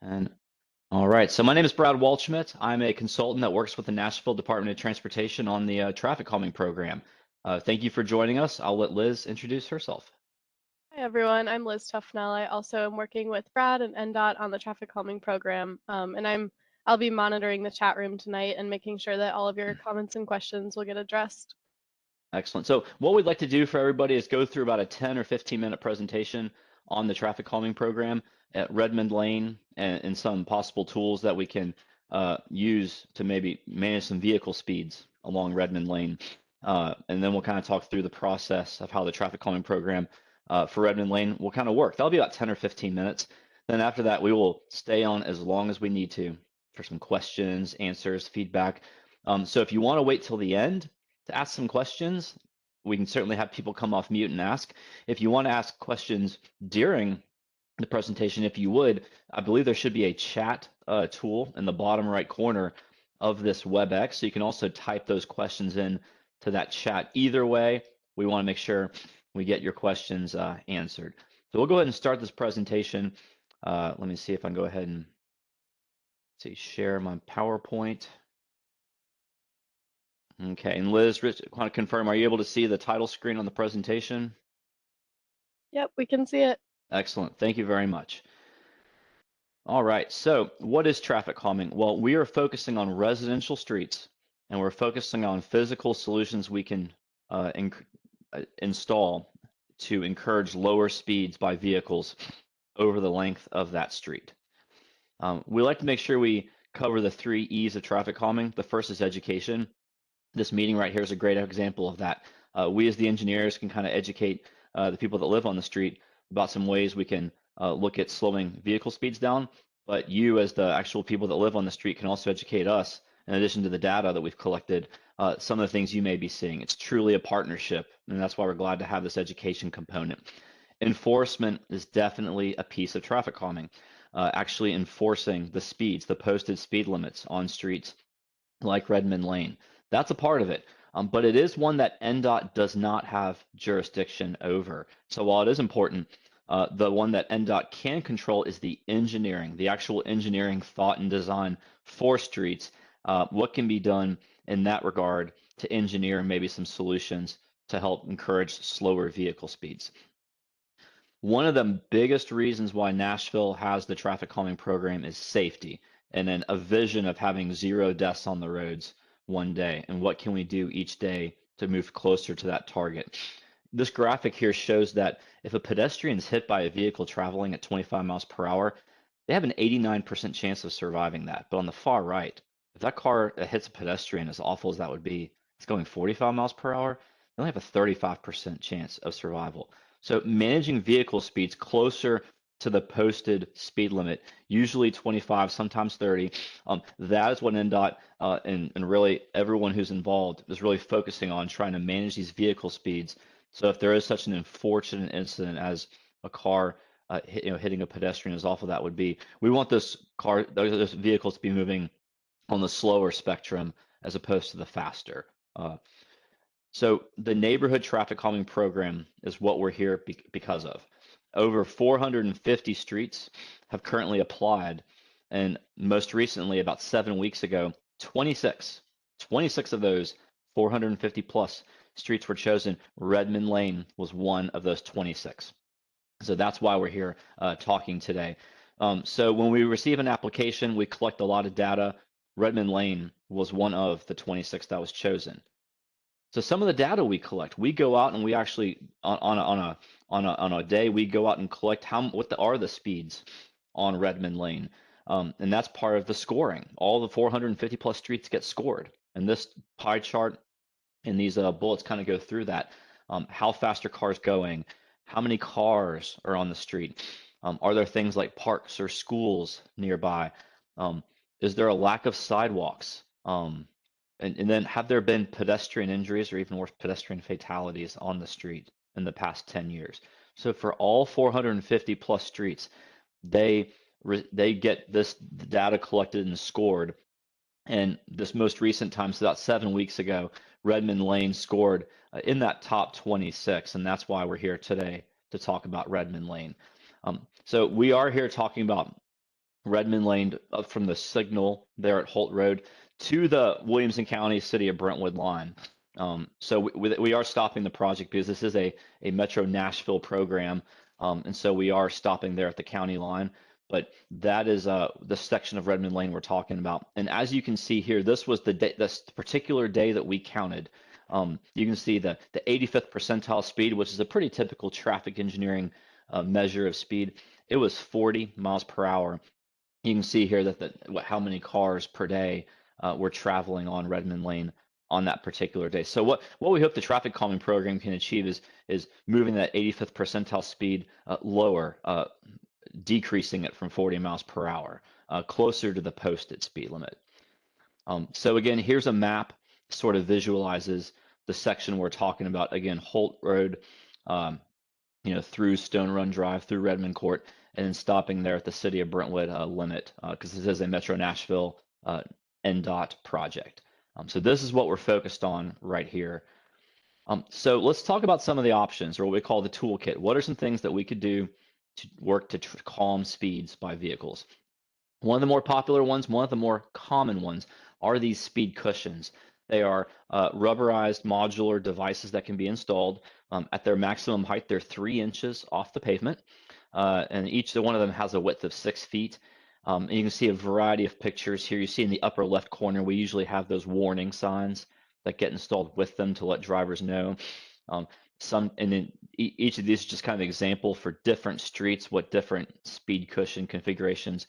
And all right, so my name is Brad Waldschmidt. I'm a consultant that works with the Nashville Department of Transportation on the traffic calming program. Thank you for joining us. I'll let Liz introduce herself. Hi everyone, I'm Liz Tufnell. I also am working with Brad and NDOT on the traffic calming program, and I'll be monitoring the chat room tonight and making sure that all of your comments and questions will get addressed. Excellent. So what we'd like to do for everybody is go through about a 10 or 15-minute presentation on the traffic calming program at Redmond Lane and some possible tools that we can use to maybe manage some vehicle speeds along Redmond Lane. And then we'll kind of talk through the process of how the traffic calming program for Redmond Lane will kind of work. That'll be about 10 or 15 minutes. Then after that, we will stay on as long as we need to for some questions, answers, feedback. So if you want to wait till the end to ask some questions, we can certainly have people come off mute and ask. If you want to ask questions during the presentation, if you would, I believe there should be a chat tool in the bottom right corner of this WebEx. So you can also type those questions in to that chat. Either way, we want to make sure we get your questions answered. So we'll go ahead and start this presentation. Let me see if I can go ahead and share my PowerPoint. Okay, and Liz, Rich, want to confirm, are you able to see the title screen on the presentation? Yep, we can see it. Excellent, thank you very much. All right, so what is traffic calming? Well, we are focusing on residential streets, and we're focusing on physical solutions we can install to encourage lower speeds by vehicles over the length of that street. We like to make sure we cover the 3 E's of traffic calming. The first is education. This meeting right here is a great example of that. We as the engineers can kind of educate the people that live on the street about some ways we can look at slowing vehicle speeds down, but you as the actual people that live on the street can also educate us in addition to the data that we've collected, some of the things you may be seeing. It's truly a partnership, and that's why we're glad to have this education component. Enforcement is definitely a piece of traffic calming, actually enforcing the speeds, the posted speed limits on streets like Redmond Lane. That's a part of it, but it is one that NDOT does not have jurisdiction over. So while it is important, the one that NDOT can control is the engineering, the actual engineering thought and design for streets. What can be done in that regard to engineer maybe some solutions to help encourage slower vehicle speeds. One of the biggest reasons why Nashville has the traffic calming program is safety, and then a vision of having 0 deaths on the roads one day, and what can we do each day to move closer to that target. This graphic here shows that if a pedestrian is hit by a vehicle traveling at 25 miles per hour, they have an 89% chance of surviving that. But on the far right, if that car that hits a pedestrian, as awful as that would be, it's going 45 miles per hour, they only have a 35% chance of survival. So managing vehicle speeds closer to the posted speed limit, usually 25, sometimes 30. That is what NDOT and really everyone who's involved is really focusing on, trying to manage these vehicle speeds. So if there is such an unfortunate incident as a car hitting a pedestrian, as awful that would be, we want those vehicles to be moving on the slower spectrum as opposed to the faster. So the neighborhood traffic calming program is what we're here because of. Over 450 streets have currently applied, and most recently, about 7 weeks ago, 26 of those 450 plus streets were chosen. Redmond Lane was one of those 26. So that's why we're here talking today. So when we receive an application, we collect a lot of data. Redmond Lane was one of the 26 that was chosen. So some of the data we collect, we go out and we actually on a day we go out and collect what are the speeds on Redmond Lane, and that's part of the scoring. All the 450 plus streets get scored, and this pie chart and these bullets kind of go through that. How fast are cars going? How many cars are on the street? Are there things like parks or schools nearby? Is there a lack of sidewalks? And then have there been pedestrian injuries or even worse, pedestrian fatalities on the street in the past 10 years? So for all 450 plus streets, they get this data collected and scored. And this most recent time, so about 7 weeks ago, Redmond Lane scored in that top 26, and that's why we're here today to talk about Redmond Lane. So we are here talking about Redmond Lane up from the signal there at Holt Road to the Williamson County City of Brentwood line. So we are stopping the project because this is a Metro Nashville program, and so we are stopping there at the county line. But that is the section of Redmond Lane we're talking about. And as you can see here, this was the day, this particular day that we counted. You can see the 85th percentile speed, which is a pretty typical traffic engineering measure of speed. It was 40 miles per hour. You can see here that how many cars per day were traveling on Redmond Lane on that particular day. So what we hope the traffic calming program can achieve is moving that 85th percentile speed lower, decreasing it from 40 miles per hour, closer to the posted speed limit. So again, here's a map, sort of visualizes the section we're talking about. Again, Holt Road, through Stone Run Drive, through Redmond Court, and then stopping there at the City of Brentwood limit, because this is a Metro Nashville NDOT project. So this is what we're focused on right here. So let's talk about some of the options, or what we call the toolkit. What are some things that we could do to work to calm speeds by vehicles? One of the more popular ones, one of the more common ones, are these speed cushions. They are rubberized modular devices that can be installed. At their maximum height, they're 3 inches off the pavement, and each one of them has a width of 6 feet. And you can see a variety of pictures here. You see in the upper left corner, we usually have those warning signs that get installed with them to let drivers know. And then each of these is just kind of an example for different streets, what different speed cushion configurations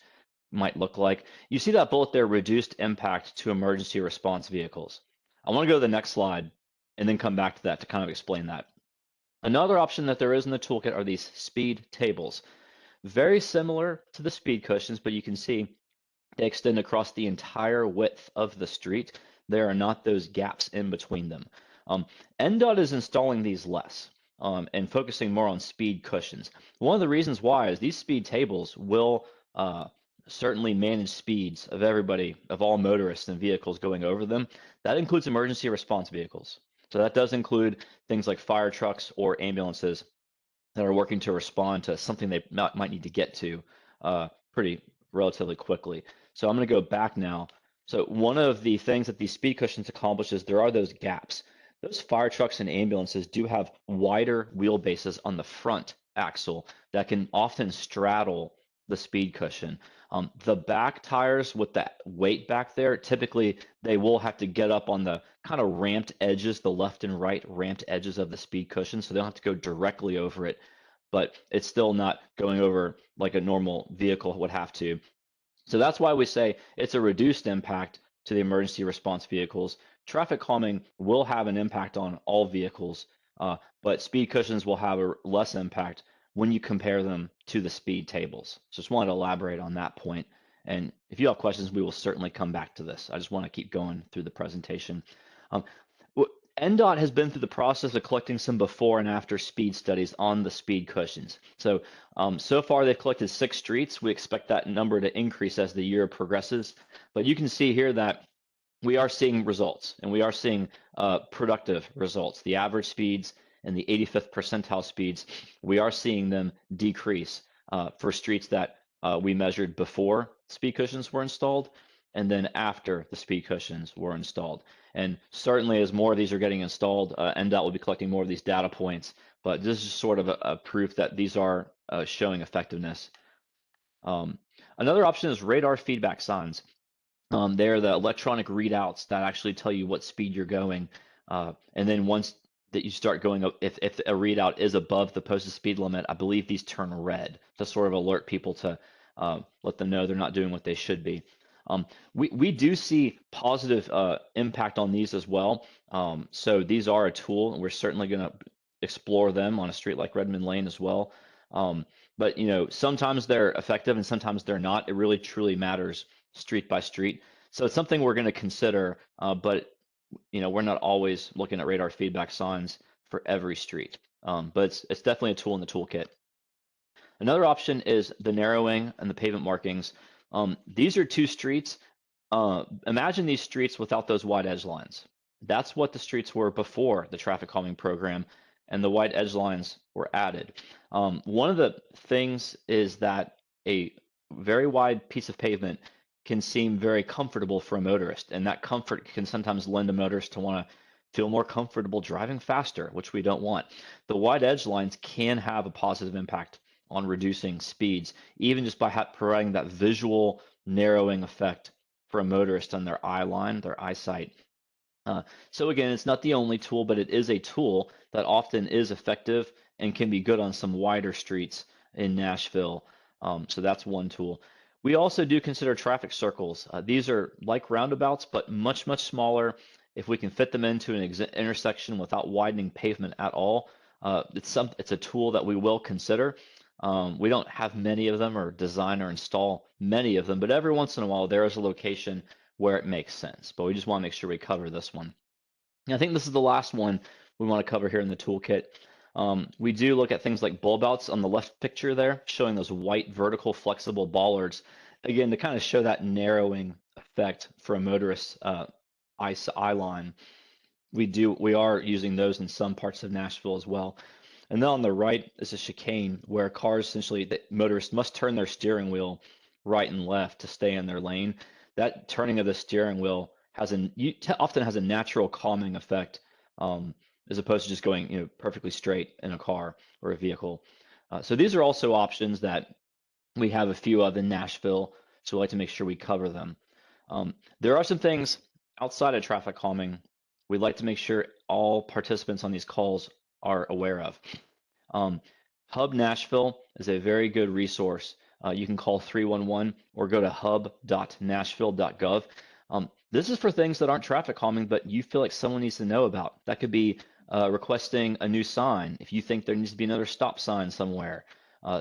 might look like. You see that bullet there, reduced impact to emergency response vehicles. I want to go to the next slide and then come back to that to kind of explain that. Another option that there is in the toolkit are these speed tables. Very similar to the speed cushions, but you can see they extend across the entire width of the street. There are not those gaps in between them. NDOT is installing these less and focusing more on speed cushions. One of the reasons why is these speed tables will certainly manage speeds of everybody, of all motorists and vehicles going over them. That includes emergency response vehicles. So that does include things like fire trucks or ambulances that are working to respond to something they might need to get to pretty relatively quickly. So I'm going to go back now. So one of the things that these speed cushions accomplish is there are those gaps. Those fire trucks and ambulances do have wider wheelbases on the front axle that can often straddle the speed cushion. The back tires with that weight back there, typically they will have to get up on the kind of ramped edges, the left and right ramped edges of the speed cushion, so they don't have to go directly over it, but it's still not going over like a normal vehicle would have to. So that's why we say it's a reduced impact to the emergency response vehicles. Traffic calming will have an impact on all vehicles, but speed cushions will have a less impact when you compare them to the speed tables. So just wanted to elaborate on that point. And if you have questions, we will certainly come back to this. I just want to keep going through the presentation. NDOT has been through the process of collecting some before and after speed studies on the speed cushions. So far they've collected 6 streets. We expect that number to increase as the year progresses. But you can see here that we are seeing results, and we are seeing productive results. The average speeds and the 85th percentile speeds, we are seeing them decrease for streets that we measured before speed cushions were installed and then after the speed cushions were installed. And certainly as more of these are getting installed, NDOT will be collecting more of these data points, but this is sort of a proof that these are showing effectiveness. Another option is radar feedback signs. They're the electronic readouts that actually tell you what speed you're going. And then once that you start going up, if a readout is above the posted speed limit, I believe these turn red to sort of alert people to let them know they're not doing what they should be. We do see positive impact on these as well. So these are a tool, and we're certainly going to explore them on a street like Redmond Lane as well. But sometimes they're effective and sometimes they're not. It really truly matters street by street. So it's something we're going to consider, but we're not always looking at radar feedback signs for every street. But it's definitely a tool in the toolkit. Another option is the narrowing and the pavement markings. These are 2 streets. Imagine these streets without those wide edge lines. That's what the streets were before the traffic calming program, and the wide edge lines were added. One of the things is that very wide piece of pavement can seem very comfortable for a motorist, and that comfort can sometimes lend a motorist to want to feel more comfortable driving faster, which we don't want. The wide edge lines can have a positive impact on reducing speeds, even just by providing that visual narrowing effect for a motorist on their eye line, their eyesight. So again, it's not the only tool, but it is a tool that often is effective and can be good on some wider streets in Nashville. So that's one tool. We also do consider traffic circles. These are like roundabouts, but much, much smaller. If we can fit them into an intersection without widening pavement at all, it's a tool that we will consider. We don't have many of them or design or install many of them, but every once in a while there is a location where it makes sense. But we just want to make sure we cover this one. And I think this is the last one we want to cover here in the toolkit. We do look at things like bulb outs on the left picture there, showing those white vertical flexible bollards, again, to kind of show that narrowing effect for a motorist's eye line. We are using those in some parts of Nashville as well. And then on the right is a chicane where cars essentially, the motorists must turn their steering wheel right and left to stay in their lane. That turning of the steering wheel often has a natural calming effect, as opposed to just going perfectly straight in a car or a vehicle. So these are also options that we have a few of in Nashville, so we like to make sure we cover them. There are some things outside of traffic calming we'd like to make sure all participants on these calls are aware of. Hub Nashville is a very good resource. You can call 311 or go to hub.Nashville.gov. This is for things that aren't traffic calming, but you feel like someone needs to know about. That could be requesting a new sign. If you think there needs to be another stop sign somewhere,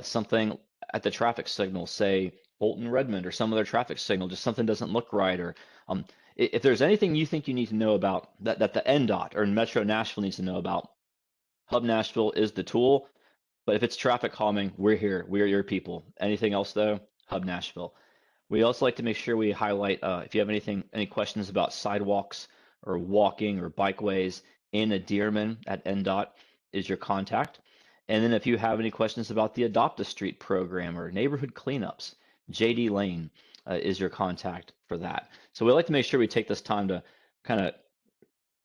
something at the traffic signal, say Bolton Redmond or some other traffic signal, just something doesn't look right, or if there's anything you think you need to know about that the NDOT or Metro Nashville needs to know about, Hub Nashville is the tool. But if it's traffic calming, we're here. We're your people. Anything else though, Hub Nashville. We also like to make sure we highlight if you have any questions about sidewalks or walking or bikeways, Anna Dearman at NDOT is your contact. And then if you have any questions about the Adopt a Street program or neighborhood cleanups, JD Lane is your contact for that. So we like to make sure we take this time to kind of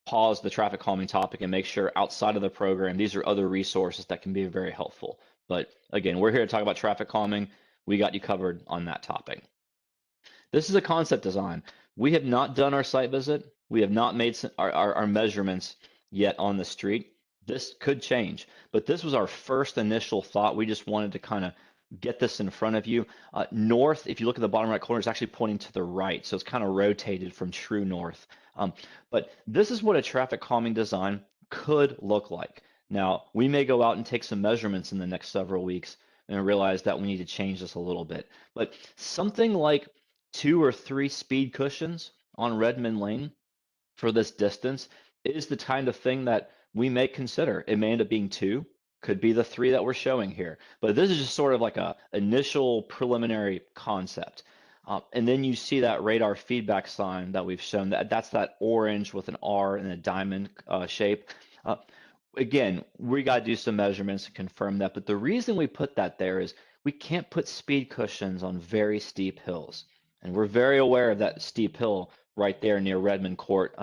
pause the traffic calming topic and make sure outside of the program, these are other resources that can be very helpful. But again, we're here to talk about traffic calming. We got you covered on that topic. This is a concept design. We have not done our site visit. We have not made our measurements yet on the street. This could change, but this was our first initial thought. We just wanted to kind of get this in front of you. North, if you look at the bottom right corner, is actually pointing to the right, so it's kind of rotated from true north. But this is what a traffic calming design could look like. Now, we may go out and take some measurements in the next several weeks and realize that we need to change this a little bit. But something like 2 or 3 speed cushions on Redmond Lane for this distance is the kind of thing that we may consider. It may end up being 2, could be the 3 that we're showing here. But this is just sort of like a initial preliminary concept. And then you see that radar feedback sign that we've shown. That's that orange with an R and a diamond shape. Again, we got to do some measurements to confirm that. But the reason we put that there is we can't put speed cushions on very steep hills. And we're very aware of that steep hill right there near Redmond Court,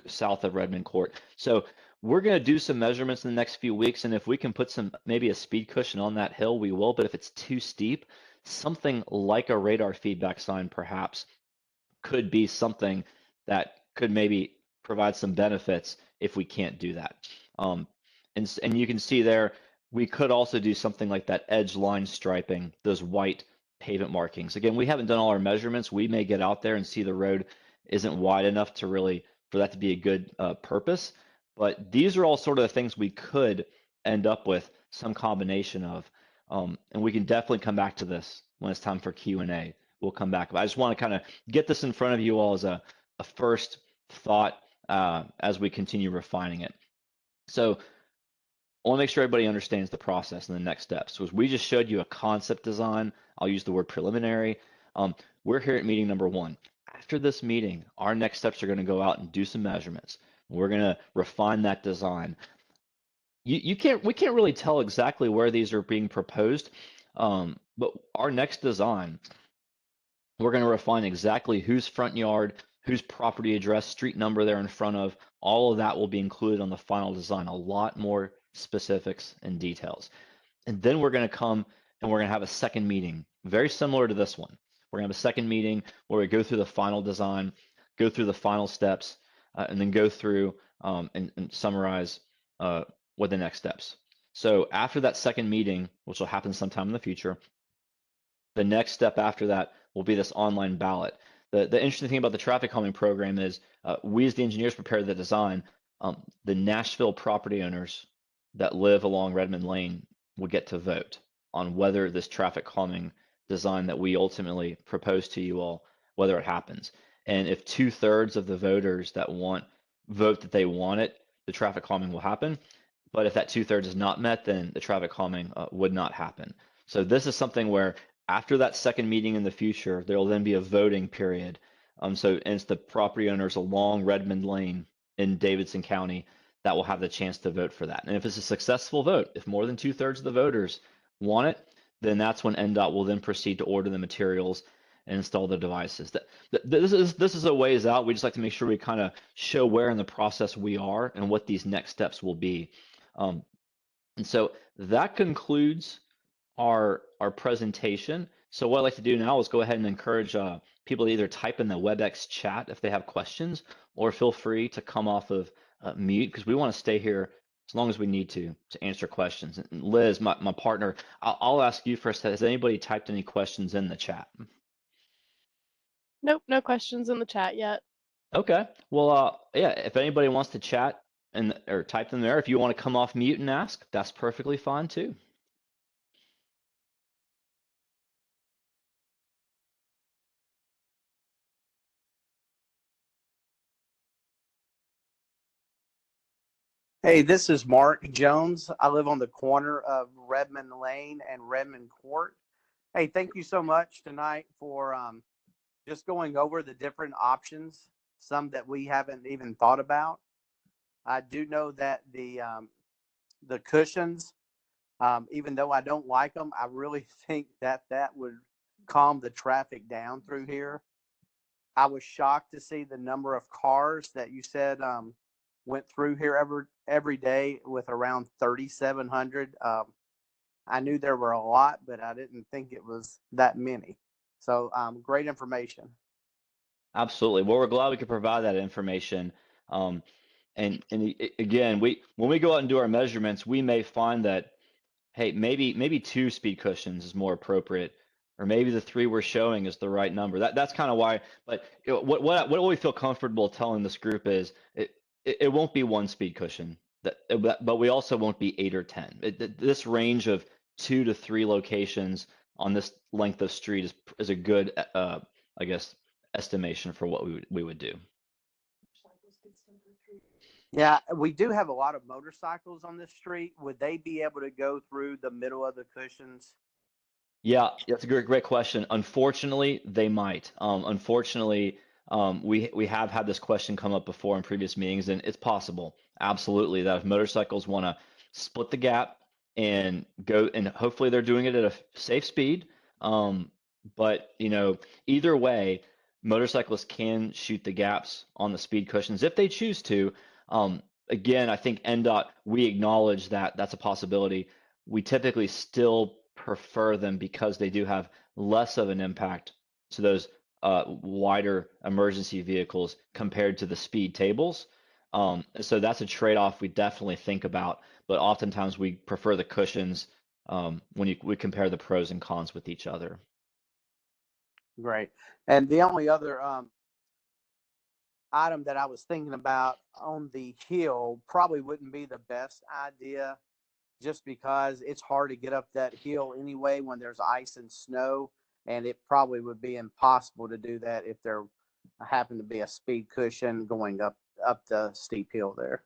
south of Redmond Court. So we're going to do some measurements in the next few weeks. And if we can put maybe a speed cushion on that hill, we will. But if it's too steep, something like a radar feedback sign perhaps could be something that could maybe provide some benefits if we can't do that. And you can see there, we could also do something like that edge line striping, those white pavement markings. Again, we haven't done all our measurements. We may get out there and see the road isn't wide enough for that to be a good purpose. But these are all sort of the things we could end up with some combination of. And we can definitely come back to this when it's time for Q&A. We'll come back. But I just want to kind of get this in front of you all as a first thought as we continue refining it. So I want to make sure everybody understands the process and the next steps. So as we just showed you a concept design, I'll use the word preliminary. We're here at meeting number 1. After this meeting, our next steps are going to go out and do some measurements. We're going to refine that design. We can't really tell exactly where these are being proposed But our next design, we're going to refine exactly whose front yard, whose property address, street number they're in front of. All of that will be included on the final design, a lot more specifics and details. And then we're going to come and we're going to have a second meeting, very similar to this one. We're going to have a second meeting where we go through the final design, go through the final steps, and then go through and summarize what the next steps. So after that second meeting, which will happen sometime in the future, the next step after that will be this online ballot. The interesting thing about the traffic calming program is we as the engineers prepare the design. The Nashville property owners that live along Redmond Lane will get to vote on whether this traffic calming design that we ultimately propose to you all, whether it happens. And if 2/3 of the voters that vote that they want it, the traffic calming will happen. But if that 2/3 is not met, then the traffic calming would not happen. So this is something where after that second meeting in the future, there will then be a voting period. And it's the property owners along Redmond Lane in Davidson County that will have the chance to vote for that. And if it's a successful vote, if more than 2/3 of the voters want it, then that's when NDOT will then proceed to order the materials and install the devices. This is a ways out. We just like to make sure we kind of show where in the process we are and what these next steps will be. And so that concludes our presentation. So what I'd like to do now is go ahead and encourage people to either type in the WebEx chat if they have questions, or feel free to come off of mute, because we want to stay here as long as we need to answer questions. And Liz, my partner, I'll ask you first. Has anybody typed any questions in the chat? Nope, no questions in the chat yet. Okay. Well, yeah, if anybody wants to chat or type them there, if you want to come off mute and ask, that's perfectly fine too. Hey, this is Mark Jones. I live on the corner of Redmond Lane and Redmond Court. Hey, thank you so much tonight for just going over the different options, some that we haven't even thought about. I do know that the cushions, even though I don't like them, I really think that would calm the traffic down through here. I was shocked to see the number of cars that you said went through here every day, with around 3,700. I knew there were a lot, but I didn't think it was that many. So great information. Absolutely. Well, we're glad we could provide that information. And again, when we go out and do our measurements, we may find that, hey, maybe 2 speed cushions is more appropriate, or maybe the 3 we're showing is the right number. That's kind of why. But what we feel comfortable telling this group is it won't be 1 speed cushion, but we also won't be 8 or 10. This range of 2 to 3 locations on this length of street is a good, I guess, estimation for what we would do. Yeah, we do have a lot of motorcycles on this street. Would they be able to go through the middle of the cushions? Yeah, that's a great question. Unfortunately, they might. Unfortunately, we have had this question come up before in previous meetings, and it's possible, absolutely, that if motorcycles want to split the gap and go, and hopefully they're doing it at a safe speed. But either way, motorcyclists can shoot the gaps on the speed cushions if they choose to. Again, I think NDOT, we acknowledge that that's a possibility. We typically still prefer them because they do have less of an impact to those wider emergency vehicles compared to the speed tables. So that's a trade-off we definitely think about, but oftentimes we prefer the cushions when we compare the pros and cons with each other. Great. And the only other item that I was thinking about on the hill probably wouldn't be the best idea, just because it's hard to get up that hill anyway when there's ice and snow, and it probably would be impossible to do that if there happened to be a speed cushion going up the steep hill there.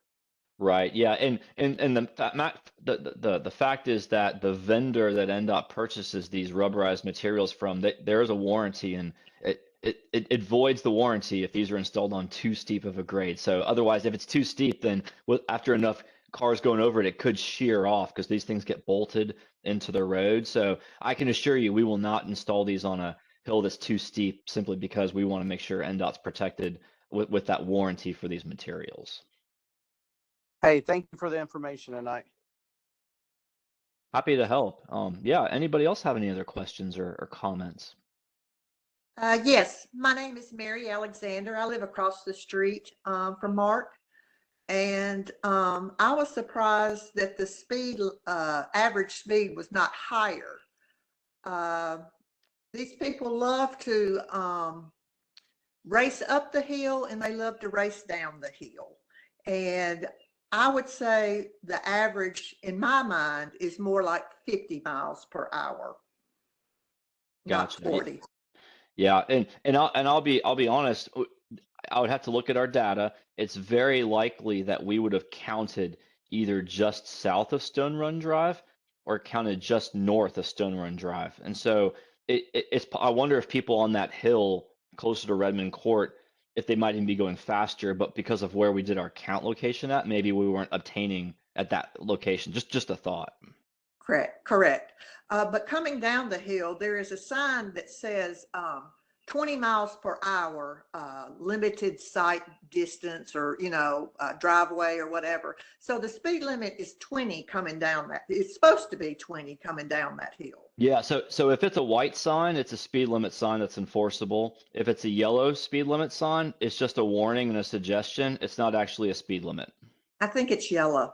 Right. Yeah. And the fact is that the vendor that NDOT purchases these rubberized materials from, there is a warranty, and it voids the warranty if these are installed on too steep of a grade. So otherwise, if it's too steep, then after enough cars going over it, it could shear off because these things get bolted into the road. So I can assure you, we will not install these on a hill that's too steep simply because we want to make sure NDOT's protected with that warranty for these materials. Hey, thank you for the information tonight. Happy to help. Yeah, anybody else have any other questions or comments? Yes, my name is Mary Alexander. I live across the street from Mark. And I was surprised that the speed, average speed was not higher. These people love to race up the hill and they love to race down the hill. And I would say the average in my mind is more like 50 miles per hour, Gotcha. not 40. Yeah, and I'll be honest, I would have to look at our data. It's very likely that we would have counted either just south of Stone Run Drive or counted just north of Stone Run Drive. And so it's I wonder if people on that hill closer to Redmond Court, if they might even be going faster, but because of where we did our count location at, maybe we weren't obtaining at that location. Just a thought. Correct. But coming down the hill, there is a sign that says 20 miles per hour, limited sight distance, or, driveway or whatever. So the speed limit is 20 coming down that. It's supposed to be 20 coming down that hill. Yeah, so if it's a white sign, it's a speed limit sign that's enforceable. If it's a yellow speed limit sign, it's just a warning and a suggestion. It's not actually a speed limit. I think it's yellow.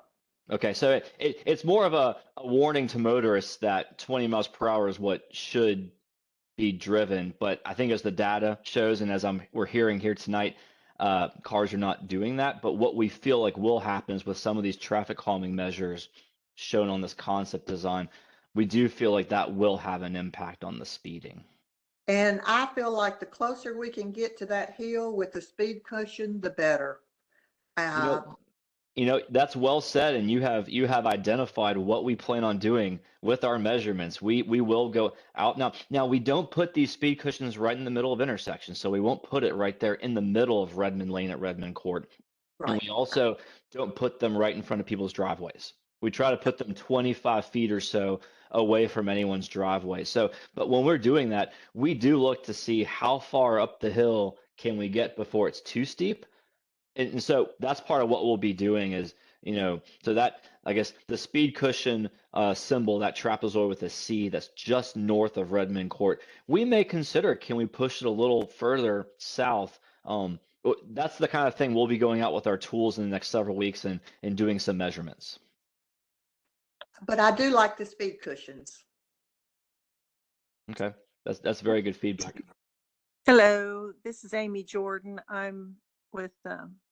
Okay, so it's more of a warning to motorists that 20 miles per hour is what should be driven. But I think as the data shows, and as we're hearing here tonight, cars are not doing that. But what we feel like will happen is with some of these traffic calming measures shown on this concept design, we do feel like that will have an impact on the speeding. And I feel like the closer we can get to that hill with the speed cushion, the better. You know, that's well said, and you have identified what we plan on doing with our measurements. We will go out now. We don't put these speed cushions right in the middle of intersections, so we won't put it right there in the middle of Redmond Lane at Redmond Court. Right. And we also don't put them right in front of people's driveways. We try to put them 25 feet or so away from anyone's driveway. So, but when we're doing that, we do look to see how far up the hill can we get before it's too steep. And so that's part of what we'll be doing is, so that, I guess, the speed cushion symbol, that trapezoid with a C that's just north of Redmond Court, we may consider, can we push it a little further south? That's the kind of thing we'll be going out with our tools in the next several weeks and doing some measurements. But I do like the speed cushions. Okay, that's very good feedback. Hello, this is Amy Jordan. I'm with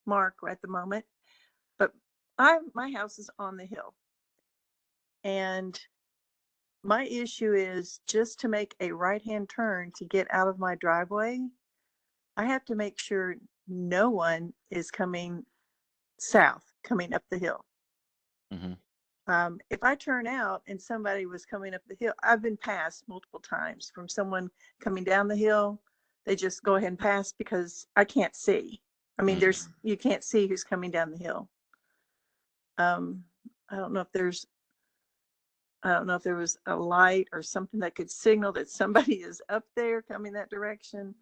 Mark at the moment, but my house is on the hill, and my issue is just to make a right-hand turn to get out of my driveway, I have to make sure no one is coming south, coming up the hill. Mm-hmm. If I turn out and somebody was coming up the hill, I've been passed multiple times from someone coming down the hill. They just go ahead and pass because I can't see. I mean, you can't see who's coming down the hill. I don't know if there was a light or something that could signal that somebody is up there coming that direction.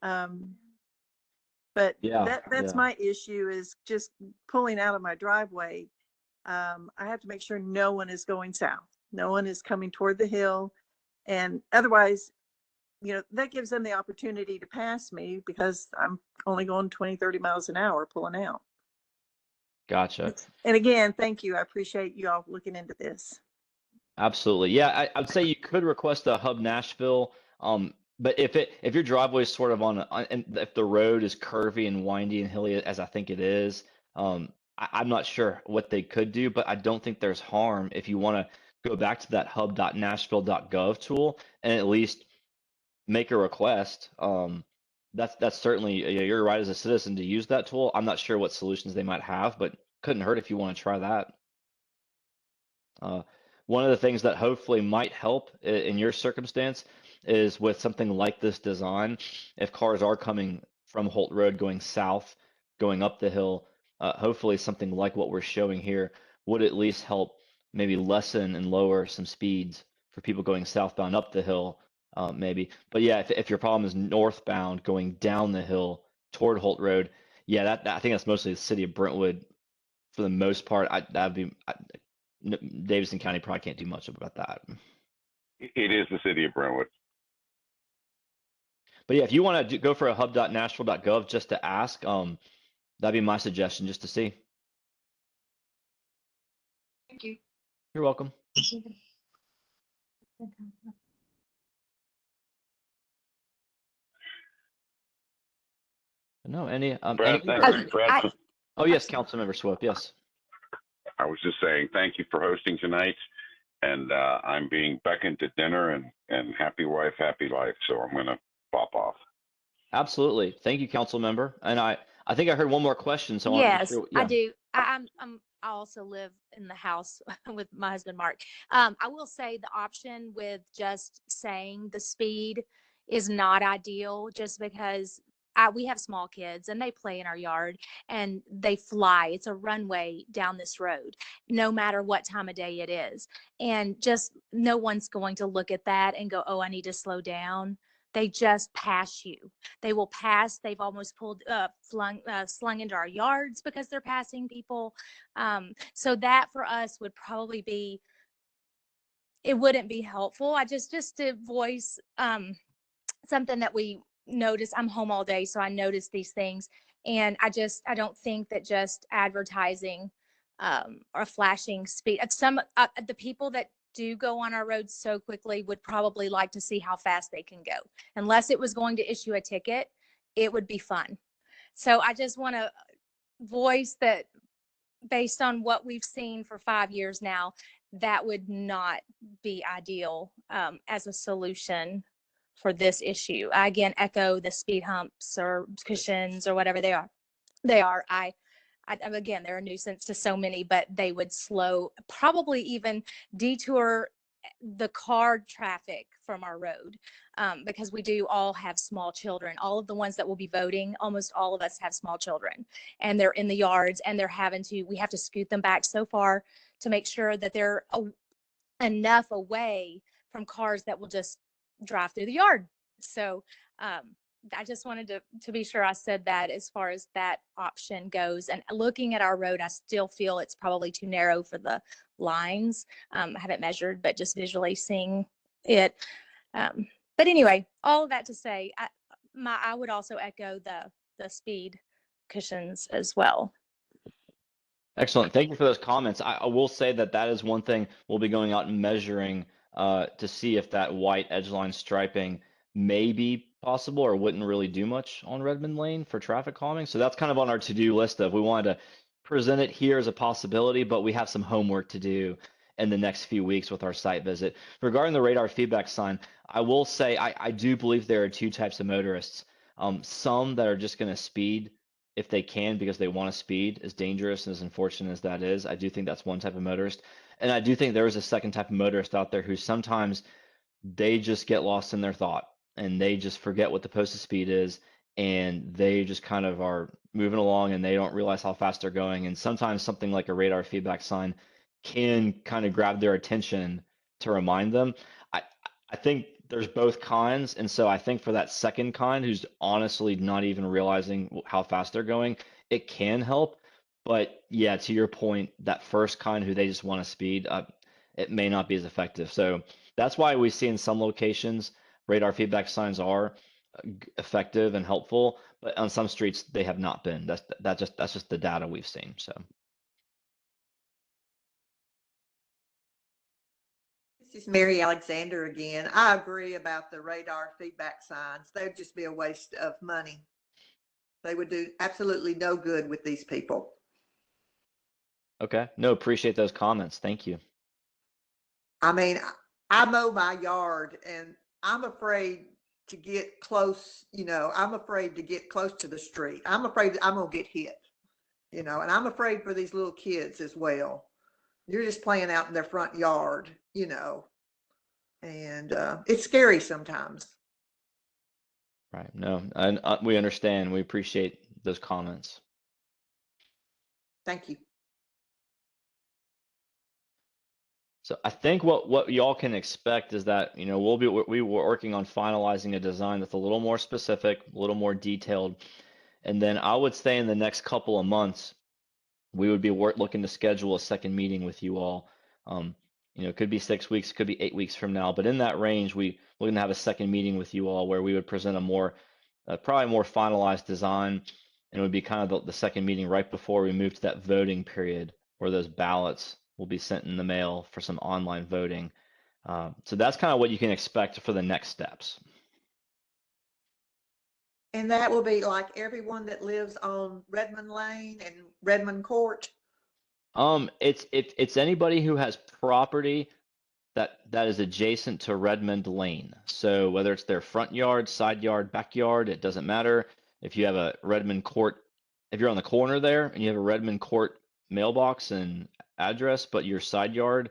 But that's my issue, is just pulling out of my driveway. I have to make sure no one is going south. No one is coming toward the hill. And otherwise, that gives them the opportunity to pass me because I'm only going 20, 30 miles an hour pulling out. Gotcha. And again, thank you. I appreciate you all looking into this. Absolutely. Yeah, I'd say you could request a Hub Nashville. But if your driveway is sort of and if the road is curvy and windy and hilly as I think it is, I'm not sure what they could do, but I don't think there's harm if you want to go back to that hub.nashville.gov tool and at least make a request. That's certainly, you're right as a citizen to use that tool. I'm not sure what solutions they might have, but couldn't hurt if you want to try that. One of the things that hopefully might help in your circumstance is with something like this design, if cars are coming from Holt Road going south, going up the hill, hopefully something like what we're showing here would at least help maybe lessen and lower some speeds for people going southbound up the hill, maybe. But yeah, if your problem is northbound going down the hill toward Holt Road, yeah, I think that's mostly the city of Brentwood for the most part. Davidson County probably can't do much about that. It is the city of Brentwood. But yeah, if you want to go for a hub.nashville.gov just to ask, that'd be my suggestion, just to see. Thank you. You're welcome. No, Brad, thanks. Brad, oh yes, Councilmember Swope, yes. I was just saying thank you for hosting tonight, and I'm being beckoned to dinner, and happy wife, happy life. So I'm going to pop off. Absolutely. Thank you, council member. And I think I heard one more question. So Yes, sure, I yeah. do. I also live in the house with my husband, Mark. I will say the option with just saying the speed is not ideal, just because we have small kids and they play in our yard and they fly. It's a runway down this road, no matter what time of day it is. And just no one's going to look at that and go, oh, I need to slow down. They just pass you. They will pass. They've almost slung into our yards because they're passing people. So that for us would probably be, it wouldn't be helpful. I just to voice something that we notice. I'm home all day, so I notice these things. And I don't think that just advertising or flashing speed, the people that do go on our roads so quickly would probably like to see how fast they can go. Unless it was going to issue a ticket, it would be fun. So I just want to voice that based on what we've seen for 5 years now, that would not be ideal as a solution for this issue. I again echo the speed humps or cushions or whatever they are. Again, they're a nuisance to so many, but they would slow, probably even detour the car traffic from our road, because we do all have small children. All of the ones that will be voting, almost all of us have small children, and they're in the yards, and we have to scoot them back so far to make sure that they're enough away from cars that will just drive through the yard. So I just wanted to be sure I said that as far as that option goes. And looking at our road, I still feel it's probably too narrow for the lines. I haven't measured, but just visually seeing it. But anyway, all of that to say, I would also echo the speed cushions as well. Excellent. Thank you for those comments. I will say that is one thing we'll be going out and measuring to see if that white edgeline striping may be possible or wouldn't really do much on Redmond Lane for traffic calming. So that's kind of on our to-do list of we wanted to present it here as a possibility, but we have some homework to do in the next few weeks with our site visit. Regarding the radar feedback sign, I will say I do believe there are two types of motorists. Some that are just going to speed if they can because they want to speed, as dangerous and as unfortunate as that is. I do think that's one type of motorist. And I do think there is a second type of motorist out there who sometimes they just get lost in their thought and they just forget what the posted speed is and they just kind of are moving along and they don't realize how fast they're going. And sometimes something like a radar feedback sign can kind of grab their attention to remind them. I think there's both kinds. And so I think for that second kind who's honestly not even realizing how fast they're going, it can help. But yeah, to your point, that first kind who they just want to speed, it may not be as effective. So that's why we see in some locations radar feedback signs are effective and helpful, but on some streets they have not been. That's just the data we've seen. So. This is Mary Alexander again. I agree about the radar feedback signs. They'd just be a waste of money. They would do absolutely no good with these people. Okay. No, appreciate those comments. Thank you. I mean, I mow my yard and I'm afraid to get close, I'm afraid to get close to the street. I'm afraid that I'm going to get hit, and I'm afraid for these little kids as well. You're just playing out in their front yard, and it's scary sometimes. Right. No, and we understand. We appreciate those comments. Thank you. So I think what y'all can expect is that, you know, we were working on finalizing a design that's a little more specific, a little more detailed. And then I would say in the next couple of months, we would be looking to schedule a second meeting with you all. You know, it could be 6 weeks, it could be 8 weeks from now, but in that range, we're going to have a second meeting with you all where we would present a more, probably more finalized design. And it would be kind of the second meeting right before we move to that voting period where those ballots will be sent in the mail for some online voting. So that's kind of what you can expect for the next steps. And that will be like everyone that lives on Redmond Lane and Redmond Court. It's anybody who has property that is adjacent to Redmond Lane. So whether it's their front yard, side yard, backyard, it doesn't matter. If you have a Redmond Court, if you're on the corner there and you have a Redmond Court mailbox and address, but your side yard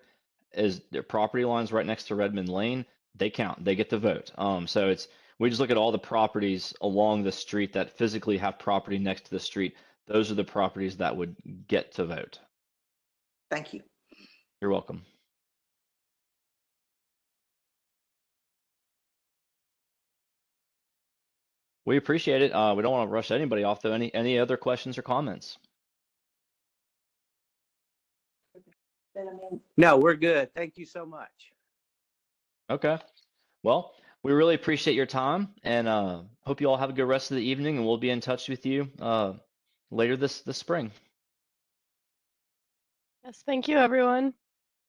is their property lines right next to Redmond Lane, they count. They get the vote. So we just look at all the properties along the street that physically have property next to the street. Those are the properties that would get to vote. Thank you. You're welcome. We appreciate it. We don't want to rush anybody off though. Any other questions or comments? No, we're good. Thank you so much. Okay. Well, we really appreciate your time and hope you all have a good rest of the evening, and we'll be in touch with you later this spring. Yes, thank you, everyone.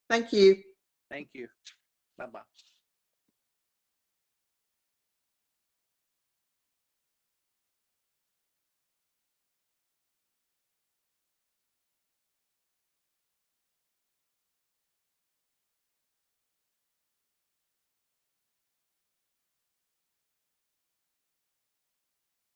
Thank you. Thank you. Bye-bye.